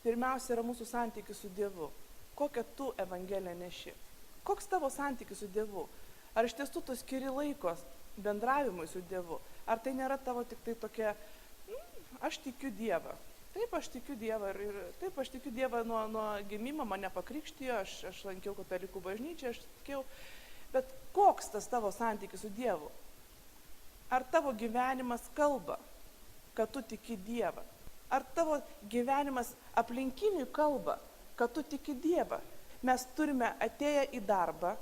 pirmiausia yra mūsų santykis su Dievu. Kokią tu Evangeliją neši? Koks tavo santykis su Dievu? Ar iš tiesų tu skiri laikos bendravimui su Dievu? Ar tai nėra tavo tik tai tokia, aš tikiu Dievą. Taip, aš tikiu Dievą ir taip, aš tikiu Dievą nuo gimimo, mane pakrikštijo, aš lankiau katalikų bažnyčią, aš tikėjau. Bet koks tas tavo santykis su Dievu? Ar tavo gyvenimas kalba, kad tu tiki Dievą? Ar tavo gyvenimas aplinkiniui kalba, kad tu tiki Dievą? Mes turime atėję į darbą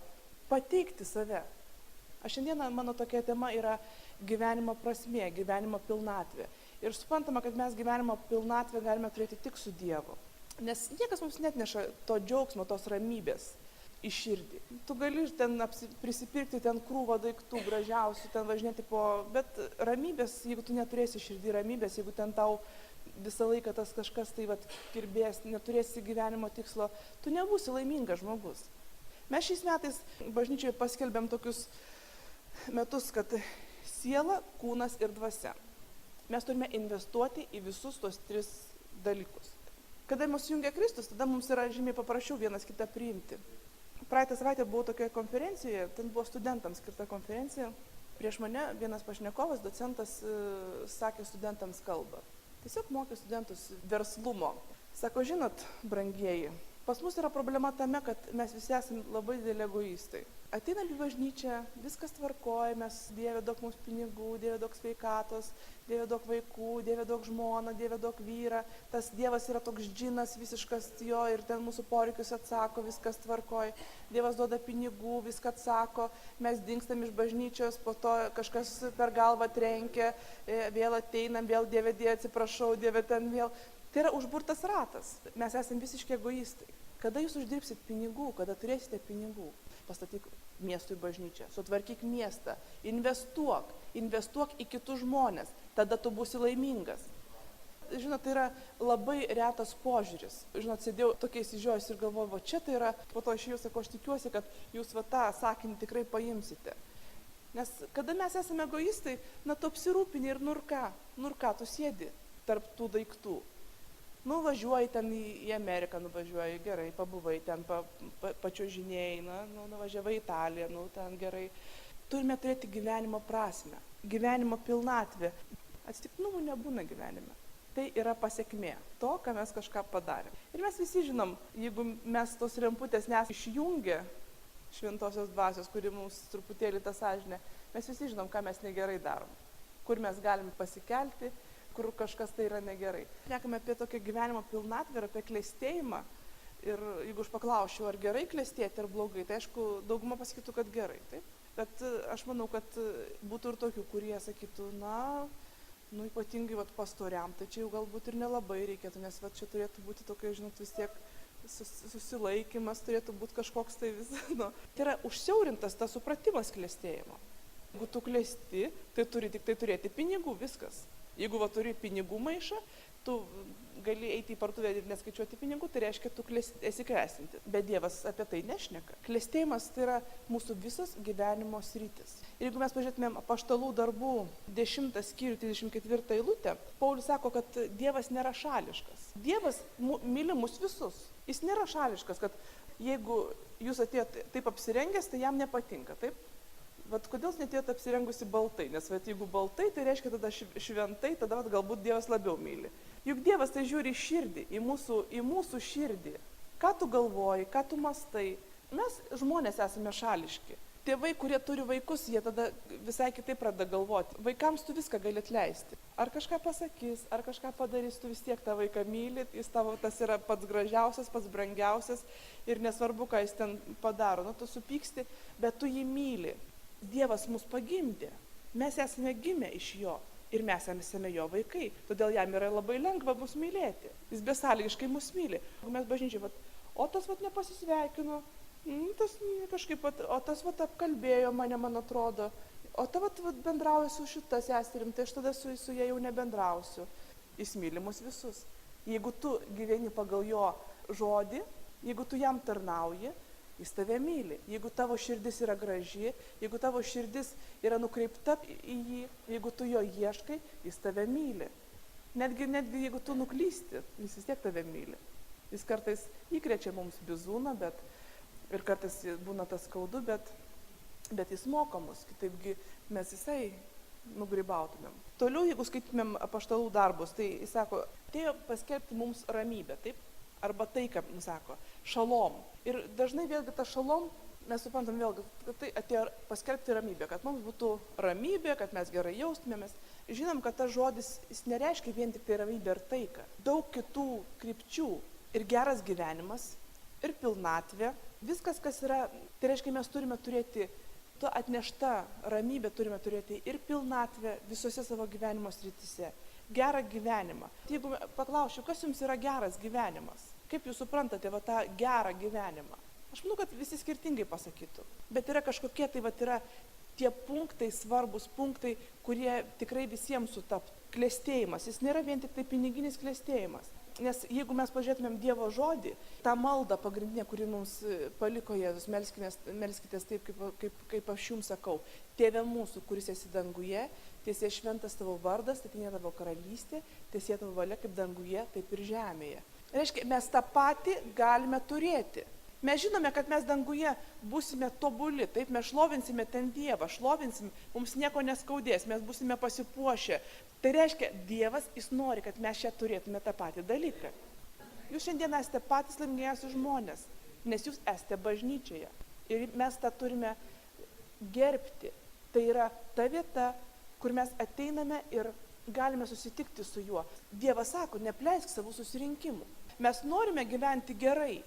pateikti save. Šiandieną mano tokia tema yra gyvenimo prasmė, gyvenimo pilnatvė. Ir suprantama, kad mes gyvenimo pilnatvę galime turėti tik su Dievu. Nes niekas mums netneša to džiaugsmo, tos ramybės į širdį. Tu gali ten prisipirkti ten krūvą daiktų gražiausių, ten važinėti bet ramybės, jeigu tu neturėsi širdį ramybės, jeigu ten tau visą laiką tas kažkas tai kirbės, neturėsi gyvenimo tikslo, tu nebūsi laimingas žmogus. Mes šiais metais bažnyčioje paskelbėm tokius metus, kad siela, kūnas ir dvasia. Mes turime investuoti į visus tos 3 dalykus. Kada mus jungia Kristus, tada mums yra žymiai paprasčiau vienas kitą priimti. Praeitą savaitę buvau tokioje konferencijoje, ten buvo studentams skirta konferencija. Prieš mane vienas pašnekovas, docentas, sakė studentams kalbą. Tiesiog mokė studentus verslumo. Sako, žinot, brangieji, pas mus yra problema tame, kad mes visi esame labai dideli egoistai. Ateinam į bažnyčią, viskas tvarkoja, mes Dieve duok mums pinigų, Dieve duok sveikatos, Dieve duok vaikų, Dieve duok žmoną, Dieve duok vyrą. Tas Dievas yra toks džinas visiškas jo ir ten mūsų poreikius atsako, viskas tvarkoja. Dievas duoda pinigų, viską atsako, mes dingstam iš bažnyčios, po to kažkas per galvą trenkia, vėl ateinam, vėl Dieve, atsiprašau, Dieve ten vėl. Tai yra užburtas ratas. Mes esame visiškai egoistai. Kada jūs uždirbsit pinigų, kada turėsite pinigų, pastatyk miestui bažnyčią, sutvarkyk miestą, investuok į kitus žmonės, tada tu būsi laimingas. Žinot, tai yra labai retas požiūris. Žinot, sėdėjau tokiais įžiojus ir galvojau, čia tai yra, po to išėjau, sakau, aš tikiuosi, kad jūs tą sakinį tikrai paimsite. Nes kada mes esame egoistai, tu apsirūpini ir nur ką, tu sėdi tarp tų daiktų. Nuvažiuoji ten į Ameriką, nuvažiuoji gerai, pabuvai ten, pačiožinėjai, nuvažiavai į Italiją, ten gerai. Turime turėti gyvenimo prasmę, gyvenimo pilnatvę. Atsitiktinumų nebūna gyvenime. Tai yra pasekmė to, ką mes kažką padarėm. Ir mes visi žinom, jeigu mes tos remputės išjungę šventosios dvasios, kuri mums truputėlį tą sąžinę, mes visi žinom, ką mes negerai darom, kur mes galim pasikelti, kur kažkas tai yra negerai. Šnekame apie tokią gyvenimo pilnatvę ir apie klestėjimą. Ir jeigu aš paklausčiau, ar gerai klestėti, ar blogai, tai aišku, dauguma pasakytų, kad gerai. Taip? Bet aš manau, kad būtų ir tokių, kurie sakytų, ypatingai pastoriam, tai čia jau galbūt ir nelabai reikėtų, nes čia turėtų būti tokia, žinot, vis tiek susilaikymas, turėtų būti kažkoks tai vis. Tai yra užsiaurintas tas supratimas klestėjimo. Jeigu tu klesti, tai turi tik tai turėti pinigų, viskas. Jeigu turi pinigų maišą, tu gali eiti į parduotuvę ir neskaičiuoti pinigų, tai reiškia, tu esi klestinti. Bet Dievas apie tai nešneka. Klestėjimas tai yra mūsų visas gyvenimo sritis. Ir jeigu mes pažiūrėtumėm Apaštalų darbų 10 skyrių 34 eilutę, Paulius sako, kad Dievas nėra šališkas. Dievas myli mus visus. Jis nėra šališkas, kad jeigu jūs atėjot taip apsirengęs, tai jam nepatinka, taip? Kodėl jūs netėjot apsirengusi baltai? Nes jeigu baltai, tai reiškia tada šventai, tada galbūt Dievas labiau myli. Juk Dievas tai žiūri į širdį, į mūsų širdį. Ką tu galvoji, ką tu mastai? Mes žmonės esame šališki. Tėvai, kurie turi vaikus, jie tada visai kitaip pradeda galvoti. Vaikams tu viską gali atleisti. Ar kažką pasakys, ar kažką padarys, tu vis tiek tą vaiką myli, jis tavo tas yra pats gražiausias, pats brangiausias ir nesvarbu, ką jis ten padaro. Tu supyksti, bet tu jį myli. Dievas mus pagimdė, mes esame gimę iš jo ir mes esame jo vaikai, todėl jam yra labai lengva mus mylėti, jis besąlygiškai mus myli. Mes bažnyčiai, o tas nepasisveikino, tas kažkaip, o tas apkalbėjo mane, man atrodo, o ta bendrauja su šita seserim, tai aš tada su ja jau nebendrausiu. Jis myli mus visus. Jeigu tu gyveni pagal jo žodį, jeigu tu jam tarnauji, jis tave myli. Jeigu tavo širdis yra graži, jeigu tavo širdis yra nukreipta į jį, jeigu tu jo ieškai, jis tave myli. Netgi jeigu tu nuklysti, jis vis tiek tave myli. Jis kartais įkrečia mums bizūną, ir kartais būna tas skaudu, bet jis moko mus, kitaipgi mes visai nugrybautumėm. Toliau, jeigu skaitytumėm apaštalų darbus, tai jis sako, atėjo paskelbti mums ramybę, taip? Arba tai, ką sako, šalom. Ir dažnai vėlgi tą šalom, mes suprantam vėlgi, kad tai atėjo paskelbti ramybę, kad mums būtų ramybė, kad mes gerai jaustumėmės. Žinom, kad tas žodis, jis nereiškia vien tik tai ramybė ir taika. Daug kitų krypčių ir geras gyvenimas, ir pilnatvė, viskas, kas yra, tai reiškia, mes turime turėti to atnešta ramybė, turime turėti ir pilnatvę visose savo gyvenimo srityse. Gerą gyvenimą. Jeigu paklausčiau, kas jums yra geras gyvenimas? Kaip jūs suprantate tą gerą gyvenimą? Aš manau, kad visi skirtingai pasakytų. Bet yra kažkokie, tai yra tie punktai, svarbus punktai, kurie tikrai visiems sutaptų. Klestėjimas, jis nėra vien tik tai piniginis klestėjimas. Nes jeigu mes pažiūrėtumėm Dievo žodį, tą maldą pagrindinę, kuri mums paliko Jėzus, melskitės taip, kaip aš jums sakau. Tėve mūsų, kuris esi danguje, tiesie šventas tavo vardas, tėtinė tavo karalystė, tiesie tavo valia kaip danguje, taip ir žemėje. Reiškia, mes tą patį galime turėti. Mes žinome, kad mes danguje būsime tobuli, taip mes šlovinsime ten Dievą, mums nieko neskaudės, mes būsime pasipuošę. Tai reiškia, Dievas, jis nori, kad mes čia turėtume tą patį dalyką. Jūs šiandien esate patys laimingiausi žmonės, nes jūs esate bažnyčioje. Ir mes tą turime gerbti. Tai yra ta vieta, kur mes ateiname ir galime susitikti su juo. Dievas sako, nepleisk savo susirinkimų. Mes norime gyventi gerai.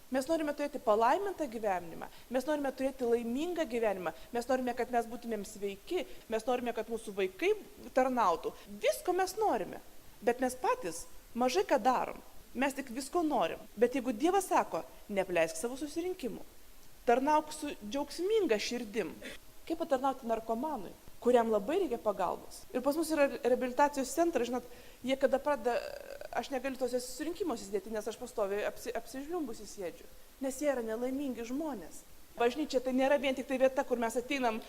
Mes norime turėti palaimintą gyvenimą, mes norime turėti laimingą gyvenimą, mes norime, kad mes būtumėm sveiki, mes norime, kad mūsų vaikai tarnautų. Visko mes norime, bet mes patys mažai ką darom, mes tik visko norim. Bet jeigu Dievas sako, nepleisk savo susirinkimų, tarnauk su džiaugsminga širdim. Kaip patarnauti narkomanui, kuriam labai reikia pagalbos? Ir pas mus yra reabilitacijos centrai, žinot, jie kada pradeda, aš negaliu tose susirinkimuose sėdėti, nes aš pastoviai apsižliumbusi sėdžiu, nes jie yra nelaimingi žmonės. Bažnyčia tai nėra vien tik tai vieta, kur mes ateinam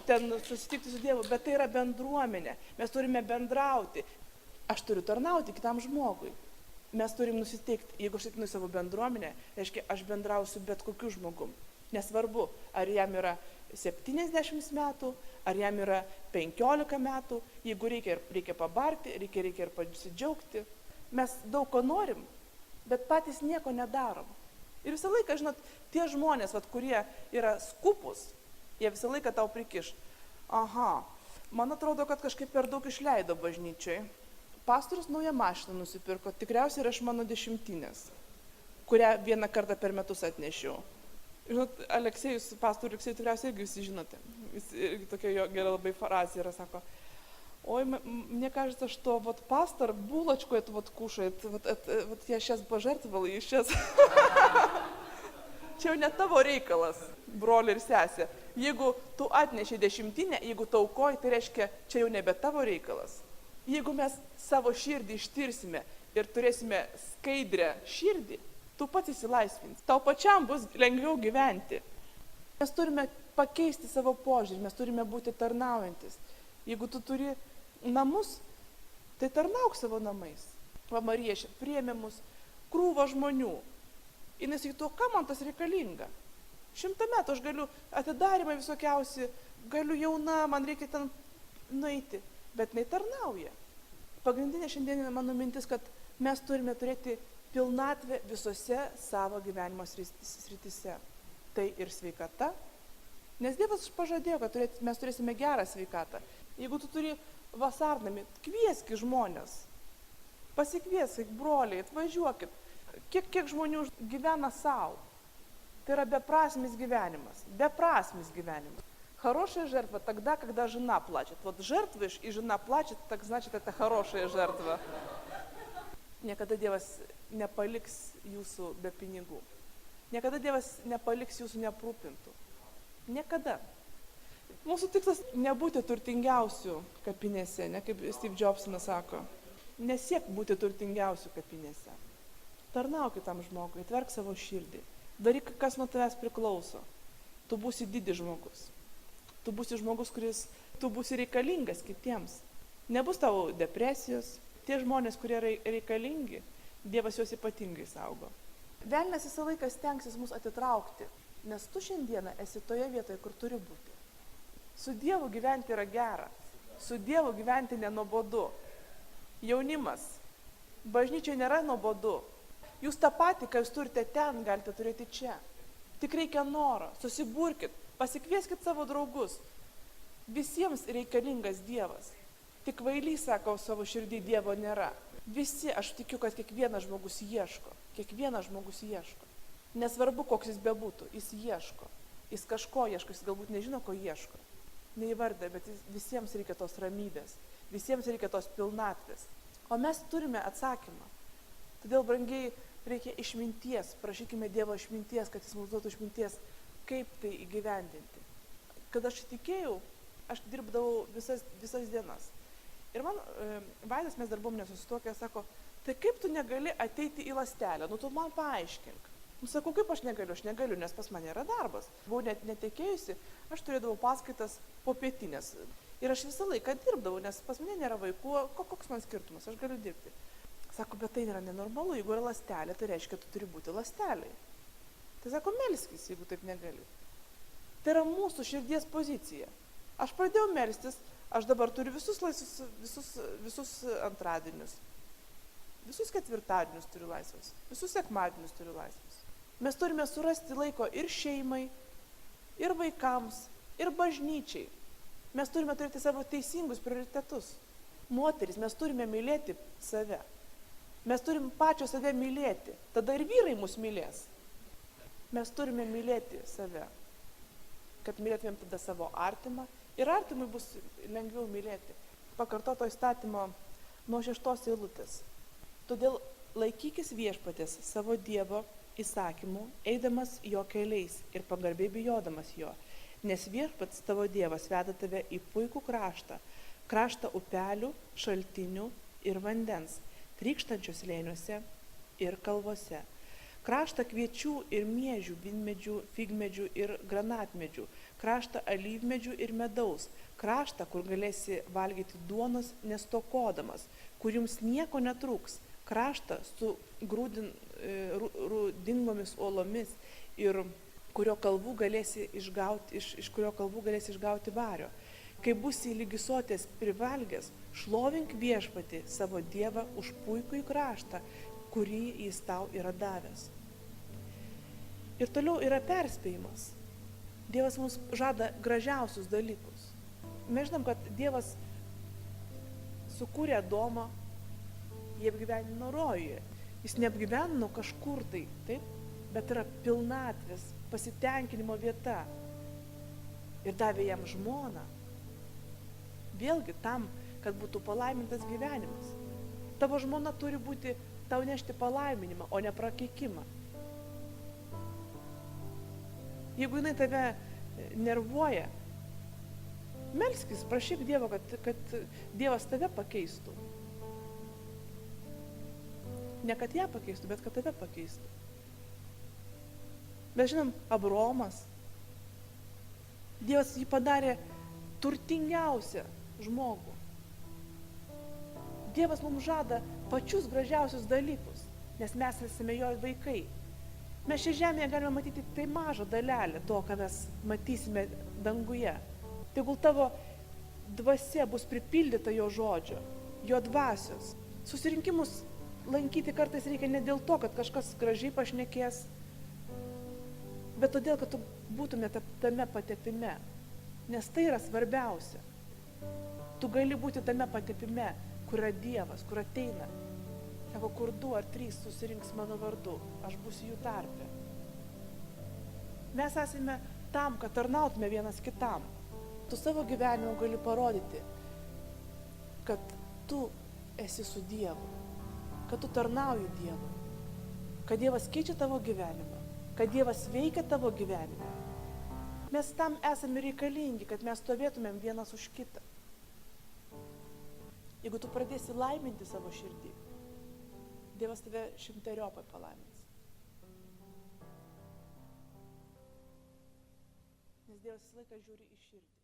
ten susitikti su Dievu, bet tai yra bendruomenė, mes turime bendrauti. Aš turiu tarnauti kitam žmogui. Mes turim nusiteikti, jeigu aš ateinu į savo bendruomenę, reiškia, aš bendrausiu bet kokiu žmogum. Nesvarbu, ar jam yra 70 metų, ar jam yra 15 metų, jeigu reikia pabarti, reikia ir pasidžiaugti. Mes daug ko norim, bet patys nieko nedarom. Ir visą laiką, žinot, tie žmonės, kurie yra skupus, jie visą laiką tau prikiš. Aha, man atrodo, kad kažkaip per daug išleido bažnyčiai. Pastorius naują mašiną nusipirko, tikriausiai yra iš mano 10-tinės, kurią vieną kartą per metus atnešiau. Žinot, pastorių Aleksėjų tikriausiai irgi visi žinote. Jis irgi tokia jo gera labai frazė yra, sako, ой, мне кажется, что пастор булочку эту кушает, я сейчас пожертвовал, и сейчас... Čia jau ne tavo reikalas, broli ir sesė. Jeigu tu atneši 10-tinę, jeigu tu aukoji, tai reiškia, čia jau nebe tavo reikalas. Jeigu mes savo širdį ištirsime ir turėsime skaidrę širdį, tu pats įsilaisvinsi. Tau pačiam bus lengviau gyventi. Mes turime pakeisti savo požiūrį, mes turime būti tarnaujantis. Jeigu tu turi namus, tai tarnauk savo namais. Marija priėmė mus krūvą žmonių. Jis sakytų, ką man tas reikalinga? 100 metų aš galiu atidarimai visokiausi, galiu jauna, man reikia ten nueiti, bet jinai tarnauja. Pagrindinė šiandieninė mano mintis, kad mes turime turėti pilnatvę visose savo gyvenimo srityse. Tai ir sveikata, nes Dievas pažadėjo, kad mes turėsime gerą sveikatą. Jeigu tu turi vasarnamį, kvieski žmonės, pasikviesk, broliai, atvažiuokit. Kiek žmonių gyvena savo. Tai yra beprasmis gyvenimas. Beprасmis gyvenimas. Хорошая жертва тогда, когда жена плачет. Вот жертвуешь, и жена плачет, так значит, это хорошая жертва. Niekada Dievas nepaliks jūsų be pinigų. Niekada Dievas nepaliks jūsų neaprūpintų. Niekada. Mūsų tikslas nebūti turtingiausių kapinėse, ne kaip Steve Jobsonas sako. Nesiek būti turtingiausių kapinėse. Tarnauk kitam žmogui, atverk savo širdį. Daryk, kas nuo tavęs priklauso. Tu būsi didis žmogus. Tu būsi žmogus, tu būsi reikalingas kitiems. Nebus tavo depresijos. tie žmonės, kurie reikalingi, Dievas juos ypatingai saugo. Velnias visą laiką stengsis mus atitraukti, nes tu šiandieną esi toje vietoje, kur turi būti. Su Dievu gyventi yra gera, su Dievu gyventi nenuobodu. Jaunimas, bažnyčioje nėra nuobodu. Jūs tą patį, ką jūs turite ten, galite turėti čia. Tik reikia noro, susiburkit, pasikvieskit savo draugus. Visiems reikalingas Dievas. Tik kvailys sako savo širdį, Dievo nėra. Visi, aš tikiu, kad kiekvienas žmogus ieško. Kiekvienas žmogus ieško. Nesvarbu, koks jis bebūtų, jis ieško. Jis kažko ieško, jis galbūt nežino, ko ieško. Neįvardė, bet visiems reikia tos ramybės. Visiems reikia tos pilnatvės. O mes turime atsakymą. Todėl, brangiai, reikia išminties. Prašykime Dievo išminties, kad jis mums duotų išminties, kaip tai įgyvendinti. Kad aš tikėjau, aš dirbdavau visas dienas. Ir man Vaidas, mes dar buvom nesusituokę, sako, tai kaip tu negali ateiti į ląstelę? Nu, tu man paaiškink. Nu, sakau, kaip aš negaliu, nes pas mane yra darbas. Buvau net netekėjusi, aš turėdavau paskaitas po pietinės. Ir aš visą laiką dirbdavau, nes pas mane nėra vaikų, koks man skirtumas, aš galiu dirbti. Sako, bet tai yra nenormalu, jeigu yra ląstelė, tai reiškia, tu turi būti ląstelėje. Tai sako, melskis, jeigu taip negali. Tai yra mūsų širdies pozicija. Aš pradėjau melstis, aš dabar turiu visus antradienius, visus ketvirtadienius turiu laisvus, visus sekmadienius turiu laisvus. Mes turime surasti laiko ir šeimai, ir vaikams, ir bažnyčiai. Mes turime turėti savo teisingus prioritetus. Moterys, mes turime mylėti save. Mes turim pačio save mylėti. Tada ir vyrai mus mylės. Mes turime mylėti save. Kad mylėtumėm tada savo artimą. Ir artimui bus lengviau mylėti. Pakartoto įstatymo nuo 6 eilutės. Todėl laikykis viešpaties savo Dievo įsakymų, eidamas jo keliais ir pagarbiai bijodamas jo. Nes viešpats tavo Dievas veda tave į puikų kraštą, kraštą upelių, šaltinių ir vandens, trykštančius slėniuose ir kalvose. Kraštą kviečių ir miežių, vynmedžių, figmedžių ir granatmedžių, kraštą alyvmedžių ir medaus, kraštą, kur galėsi valgyti duonos nestokodamas, kur jums nieko netrūks, kraštą su rūdingomis uolomis ir kurio kalvų galėsi išgauti vario. Kai būsi lygisotės privalgęs, šlovink viešpatį savo Dievą už puikųjį kraštą, kurį jis tau yra davęs. Ir toliau yra perspėjimas. Dievas mums žada gražiausius dalykus. Mes žinom, kad Dievas sukūrė Adomą, jį apgyvenino rojuje. Jis neapgyvenino kažkur tai, taip, bet yra pilnatvės, pasitenkinimo vieta. Ir davė jam žmoną. Vėlgi tam, kad būtų palaimintas gyvenimas. Tavo žmona turi būti tau nešti palaiminimą, o ne prakeikimą. Jeigu jinai tave nervuoja, melskis, prašyk Dievo, kad Dievas tave pakeistų. Ne kad ją pakeistų, bet kad tave pakeistų. Mes žinom, Abraomas, Dievas jį padarė turtingiausią žmogų. Dievas mums žada pačius gražiausius dalykus, nes mes esame jo vaikai. Mes šią žemėje galime matyti tai mažą dalelę to, ką mes matysime danguje. Tegul tavo dvasia bus pripildyta jo žodžio, jo dvasios. Susirinkimus lankyti kartais reikia ne dėl to, kad kažkas gražiai pašnekės, bet todėl, kad tu būtume tame patepime, nes tai yra svarbiausia. Tu gali būti tame patepime, kur yra Dievas, kur ateina. Sako, kur 2 ar 3 susirinks mano vardu, aš būsiu jų tarpe. Mes esame tam, kad tarnautume vienas kitam. Tu savo gyvenimu gali parodyti, kad tu esi su Dievu, kad tu tarnauji Dievui, kad Dievas keičia tavo gyvenimą, kad Dievas veikia tavo gyvenimą. Mes tam esame reikalingi, kad mes stovėtumėm vienas už kitą. Jeigu tu pradėsi laiminti savo širdį, Dievas tave 100-eriopai palaimins. Nes Dievas visą laiką žiūri į širdį.